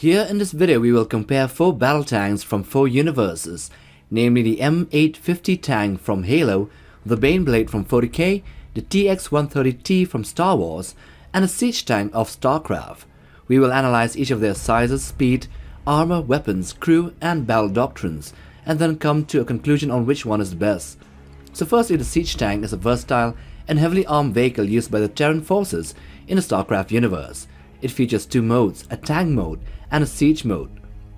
Here in this video we will compare 4 battle tanks from 4 universes, namely the M850 tank from Halo, the Baneblade from 40k, the TX-130T from Star Wars, and a siege tank of Starcraft. We will analyze each of their sizes, speed, armor, weapons, crew, and battle doctrines, and then come to a conclusion on which one is the best. So firstly, the siege tank is a versatile and heavily armed vehicle used by the Terran forces in the Starcraft universe. It features 2 modes, a tank mode and a siege mode.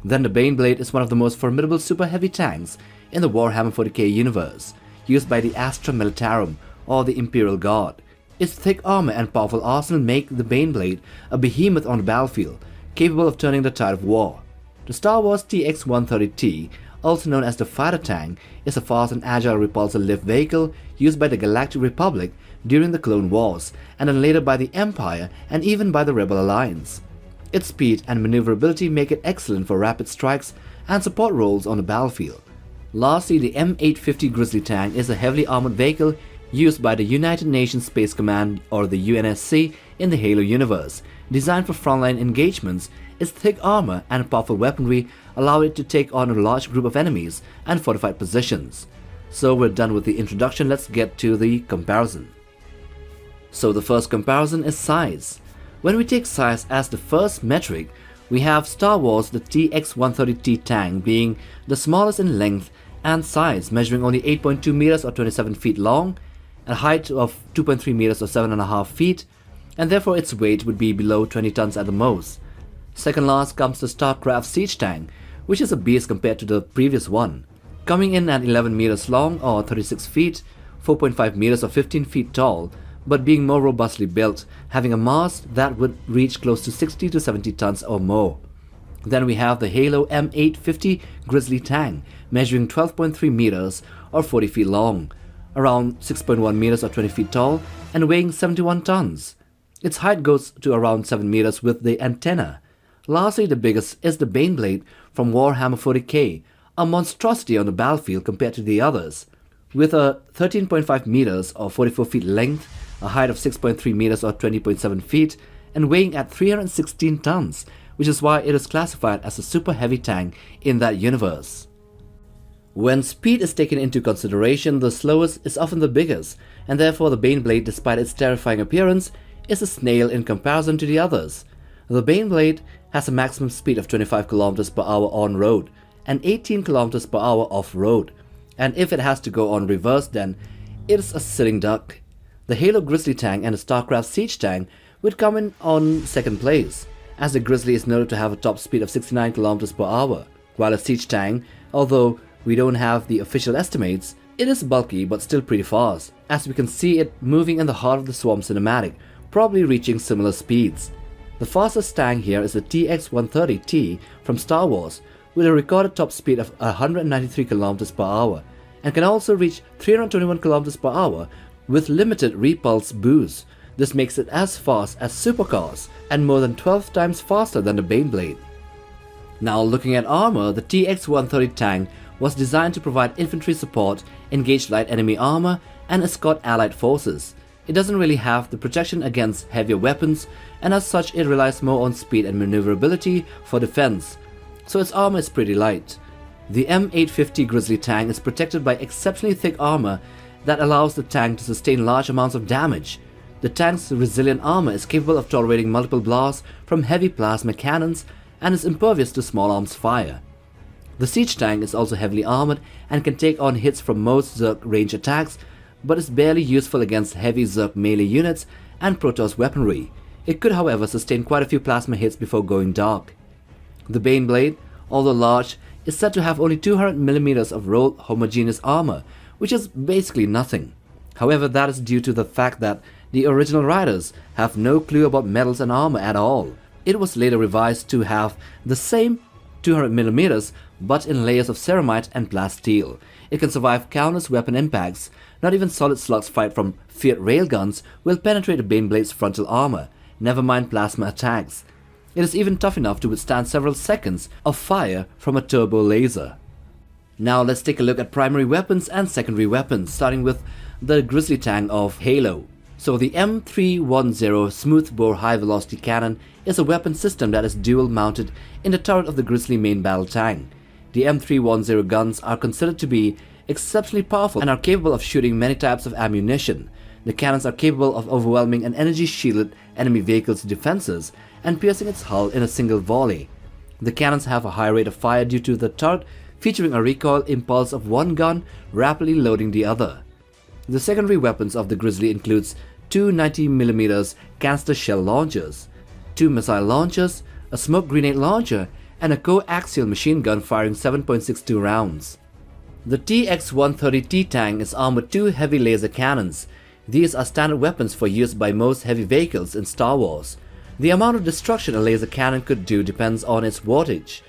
Then the Baneblade is one of the most formidable super heavy tanks in the Warhammer 40k universe, used by the Astra Militarum or the Imperial Guard. Its thick armor and powerful arsenal make the Baneblade a behemoth on the battlefield, capable of turning the tide of war. The Star Wars TX-130T, also known as the fighter tank, is a fast and agile repulsor lift vehicle used by the Galactic Republic during the Clone Wars, and then later by the Empire and even by the Rebel Alliance. Its speed and maneuverability make it excellent for rapid strikes and support roles on the battlefield. Lastly, the M850 Grizzly Tank is a heavily armored vehicle used by the United Nations Space Command or the UNSC in the Halo universe. Designed for frontline engagements, its thick armor and powerful weaponry allow it to take on a large group of enemies and fortified positions. So we're done with the introduction, let's get to the comparison. So the first comparison is size. When we take size as the first metric, we have Star Wars the TX-130T tank being the smallest in length and size, measuring only 8.2 meters or 27 feet long, a height of 2.3 meters or 7.5 feet, and therefore its weight would be below 20 tons at the most. Second last comes the Starcraft siege tank, which is a beast compared to the previous one, coming in at 11 meters long or 36 feet, 4.5 meters or 15 feet tall, but being more robustly built, having a mass that would reach close to 60 to 70 tons or more. Then we have the Halo M850 Grizzly Tank, measuring 12.3 meters or 40 feet long, around 6.1 meters or 20 feet tall, and weighing 71 tons. Its height goes to around 7 meters with the antenna. Lastly, the biggest is the Baneblade from Warhammer 40k, a monstrosity on the battlefield compared to the others. With a 13.5 meters or 44 feet length, a height of 6.3 meters or 20.7 feet, and weighing at 316 tons, which is why it is classified as a super heavy tank in that universe. When speed is taken into consideration, the slowest is often the biggest, and therefore the Baneblade, despite its terrifying appearance, is a snail in comparison to the others. The Baneblade has a maximum speed of 25 km per hour on road and 18 km per hour off road, and if it has to go on reverse, then it is a sitting duck. The Halo Grizzly Tank and the Starcraft Siege Tank would come in on second place, as the Grizzly is noted to have a top speed of 69 km per hour, while a Siege Tank, although we don't have the official estimates, it is bulky but still pretty fast, as we can see it moving in the heart of the Swarm cinematic, probably reaching similar speeds. The fastest tank here is the TX-130T from Star Wars, with a recorded top speed of 193 km per hour, and can also reach 321 km per hour with limited repulse boost. This makes it as fast as supercars and more than 12 times faster than the Baneblade. Now looking at armor, the TX-130 tank was designed to provide infantry support, engage light enemy armor, and escort allied forces. It doesn't really have the protection against heavier weapons, and as such it relies more on speed and maneuverability for defense, so its armor is pretty light. The M850 Grizzly Tank is protected by exceptionally thick armor that allows the tank to sustain large amounts of damage. The tank's resilient armor is capable of tolerating multiple blasts from heavy plasma cannons and is impervious to small arms fire. The siege tank is also heavily armored and can take on hits from most Zerg range attacks, but is barely useful against heavy Zerg melee units and Protoss weaponry. It could however sustain quite a few plasma hits before going dark. The Baneblade, although large, is said to have only 200mm of rolled homogeneous armor, which is basically nothing. However, that is due to the fact that the original writers have no clue about metals and armor at all. It was later revised to have the same 200mm but in layers of ceramite and plasteel. It can survive countless weapon impacts. Not even solid slugs fired from Fiat railguns will penetrate a Baneblade's frontal armor, never mind plasma attacks. It is even tough enough to withstand several seconds of fire from a turbo laser. Now let's take a look at primary weapons and secondary weapons, starting with the Grizzly Tank of Halo. So the M310 smoothbore high-velocity cannon is a weapon system that is dual-mounted in the turret of the Grizzly main battle tank. The M310 guns are considered to be exceptionally powerful and are capable of shooting many types of ammunition. The cannons are capable of overwhelming an energy-shielded enemy vehicle's defenses and piercing its hull in a single volley. The cannons have a high rate of fire due to the turret featuring a recoil impulse of one gun rapidly loading the other. The secondary weapons of the Grizzly includes two 90mm canister shell launchers, two missile launchers, a smoke grenade launcher, and a coaxial machine gun firing 7.62 rounds. The TX-130T tank is armed with two heavy laser cannons. These are standard weapons for use by most heavy vehicles in Star Wars. The amount of destruction a laser cannon could do depends on its wattage.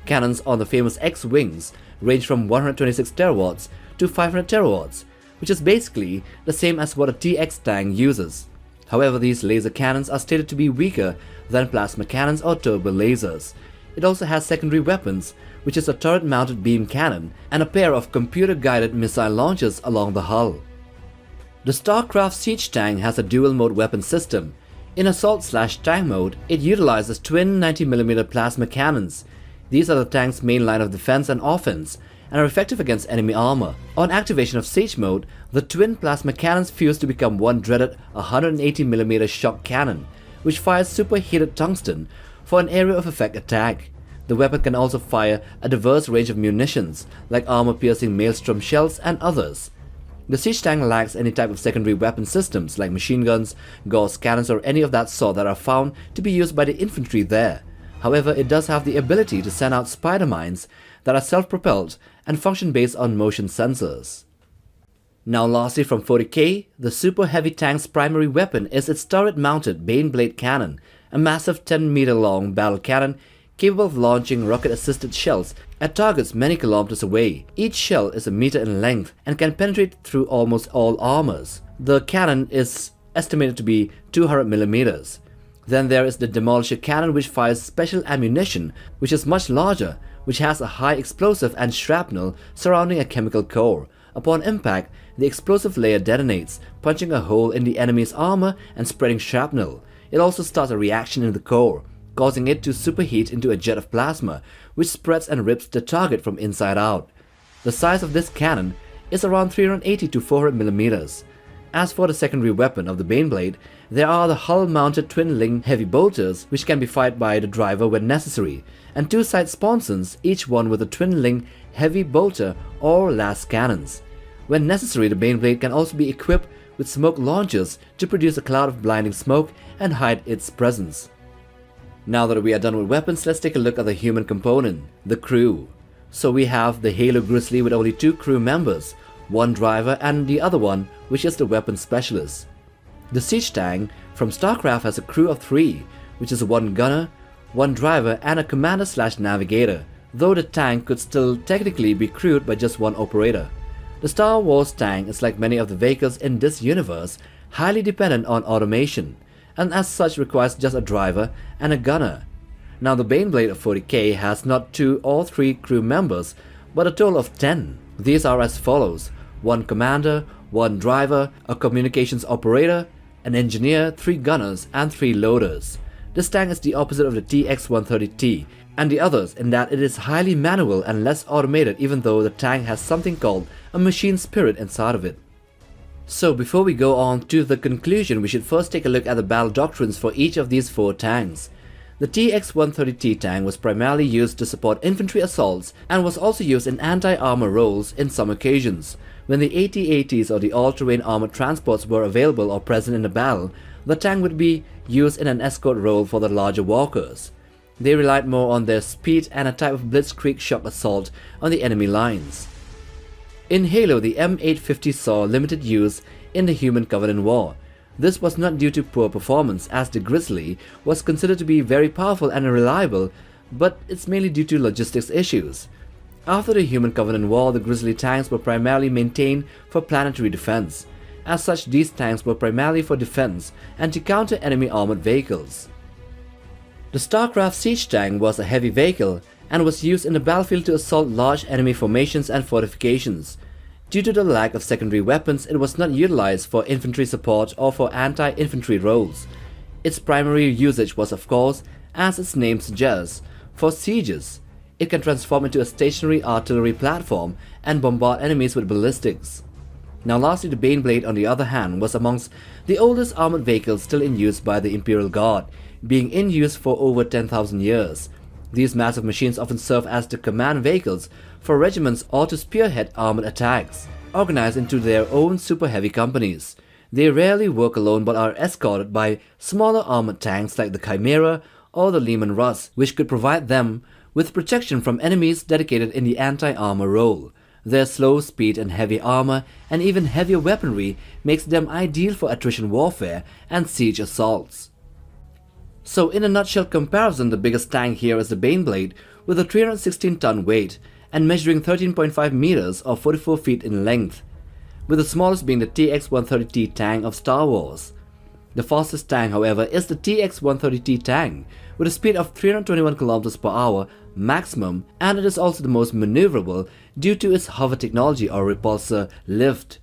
Cannons on the famous X-Wings range from 126 terawatts to 500 terawatts, which is basically the same as what a TX tank uses. However, these laser cannons are stated to be weaker than plasma cannons or turbo lasers. It also has secondary weapons, which is a turret-mounted beam cannon and a pair of computer-guided missile launchers along the hull. The Starcraft siege tank has a dual-mode weapon system. In assault/tank mode, it utilizes twin 90mm plasma cannons. These are the tank's main line of defense and offense, and are effective against enemy armor. On activation of siege mode, the twin plasma cannons fuse to become one dreaded 180mm shock cannon, which fires superheated tungsten for an area of effect attack. The weapon can also fire a diverse range of munitions, like armor-piercing maelstrom shells and others. The siege tank lacks any type of secondary weapon systems like machine guns, gauss cannons or any of that sort that are found to be used by the infantry there. However, it does have the ability to send out spider mines that are self-propelled and function based on motion sensors. Now lastly, from 40K, the super heavy tank's primary weapon is its turret-mounted Baneblade cannon, a massive 10-meter long battle cannon capable of launching rocket-assisted shells at targets many kilometers away. Each shell is a meter in length and can penetrate through almost all armors. The cannon is estimated to be 200mm. Then there is the Demolisher cannon, which fires special ammunition, which is much larger, which has a high explosive and shrapnel surrounding a chemical core. Upon impact, the explosive layer detonates, punching a hole in the enemy's armor and spreading shrapnel. It also starts a reaction in the core, causing it to superheat into a jet of plasma, which spreads and rips the target from inside out. The size of this cannon is around 380 to 400mm. As for the secondary weapon of the Baneblade, there are the hull-mounted twin-ling heavy bolters, which can be fired by the driver when necessary, and two side sponsons, each one with a twin-ling heavy bolter or las cannons. When necessary, the Baneblade can also be equipped with smoke launchers to produce a cloud of blinding smoke and hide its presence. Now that we are done with weapons, let's take a look at the human component, the crew. So we have the Halo Grizzly with only two crew members, one driver and the other one, which is the weapons specialist. The siege tank from Starcraft has a crew of three, which is one gunner, one driver and a commander/navigator, though the tank could still technically be crewed by just one operator. The Star Wars tank is, like many of the vehicles in this universe, highly dependent on automation, and as such requires just a driver and a gunner. Now the Baneblade of 40K has not two or three crew members, but a total of 10. These are as follows: one commander, one driver, a communications operator, an engineer, three gunners, and three loaders. This tank is the opposite of the TX-130T and the others in that it is highly manual and less automated, even though the tank has something called a machine spirit inside of it. So before we go on to the conclusion, we should first take a look at the battle doctrines for each of these four tanks. The TX-130T tank was primarily used to support infantry assaults and was also used in anti-armor roles in some occasions. When the AT-ATs or the all-terrain armored transports were available or present in a battle, the tank would be used in an escort role for the larger walkers. They relied more on their speed and a type of blitzkrieg shock assault on the enemy lines. In Halo, the M850 saw limited use in the Human Covenant War. This was not due to poor performance, as the Grizzly was considered to be very powerful and reliable, but it's mainly due to logistics issues. After the Human Covenant War, the Grizzly tanks were primarily maintained for planetary defense. As such, these tanks were primarily for defense and to counter enemy armored vehicles. The Starcraft siege tank was a heavy vehicle and was used in the battlefield to assault large enemy formations and fortifications. Due to the lack of secondary weapons, it was not utilized for infantry support or for anti-infantry roles. Its primary usage was, of course, as its name suggests, for sieges. It can transform into a stationary artillery platform and bombard enemies with ballistics. Now lastly, the Baneblade on the other hand was amongst the oldest armored vehicles still in use by the Imperial Guard, being in use for over 10,000 years. These massive machines often serve as the command vehicles for regiments or to spearhead armored attacks, organized into their own super heavy companies. They rarely work alone but are escorted by smaller armored tanks like the Chimera or the Lehman Russ, which could provide them with protection from enemies dedicated in the anti-armor role. Their slow speed and heavy armor and even heavier weaponry makes them ideal for attrition warfare and siege assaults. So in a nutshell comparison, the biggest tank here is the Baneblade with a 316-ton weight and measuring 13.5 meters or 44 feet in length, with the smallest being the TX-130T tank of Star Wars. The fastest tank, however, is the TX-130T tank, with a speed of 321 km per hour maximum, and it is also the most maneuverable due to its hover technology or repulsor lift,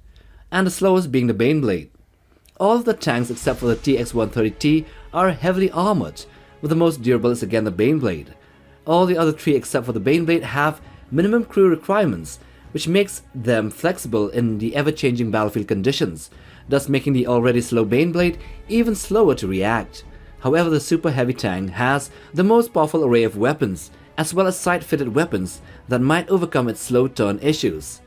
and the slowest being the Baneblade. All of the tanks except for the TX-130T are heavily armored, with the most durable is again the Baneblade. All the other three except for the Baneblade have minimum crew requirements, which makes them flexible in the ever-changing battlefield conditions, thus making the already slow Baneblade even slower to react. However, the super heavy tank has the most powerful array of weapons, as well as sight-fitted weapons that might overcome its slow turn issues.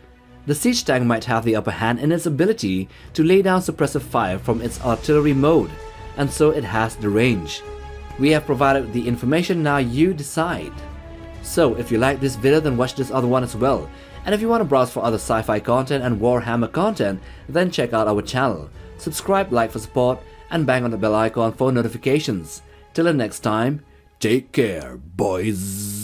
The siege tank might have the upper hand in its ability to lay down suppressive fire from its artillery mode, and so it has the range. We have provided the information, now you decide. So if you like this video, then watch this other one as well. And if you want to browse for other sci-fi content and Warhammer content, then check out our channel. Subscribe, like for support, and bang on the bell icon for notifications. Till the next time, take care, boys.